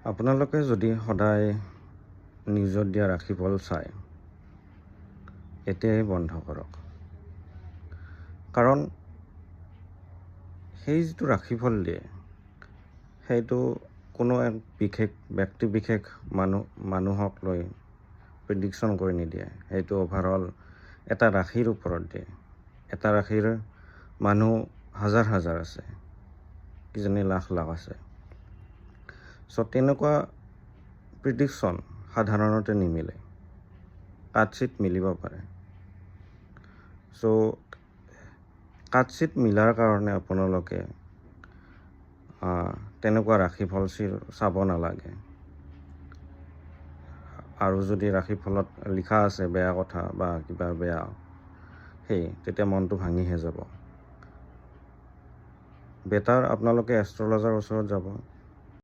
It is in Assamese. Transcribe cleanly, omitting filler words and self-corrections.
আপোনালোকে যদি সদায় নিউজত দিয়া ৰাশিফল চায়, এতিয়াই বন্ধ কৰক। কাৰণ সেই যিটো ৰাশিফল দিয়ে, সেইটো কোনো এক বিশেষ ব্যক্তি বিশেষ মানুহক লৈ প্ৰেডিকশ্যন কৰি নিদিয়ে। সেইটো অভাৰঅল এটা ৰাশিৰ ওপৰত দিয়ে। এটা ৰাশিৰ মানুহ হাজাৰ হাজাৰ আছে, কিজানি লাখ লাখ আছে। চ' তেনেকুৱা প্ৰিডিকশ্যন সাধাৰণতে নিমিলে, কাটচিত মিলিব পাৰে। চ' কাটচিত মিলাৰ কাৰণে আপোনালোকে তেনেকুৱা ৰাশিফল চাব নালাগে। আৰু যদি ৰাশিফলত লিখা আছে বেয়া কথা বা কিবা বেয়া, তেতিয়া মনটো ভাঙিহে যাব। বেটাৰ আপোনালোকে এষ্ট্ৰলজাৰৰ ওচৰত যাব,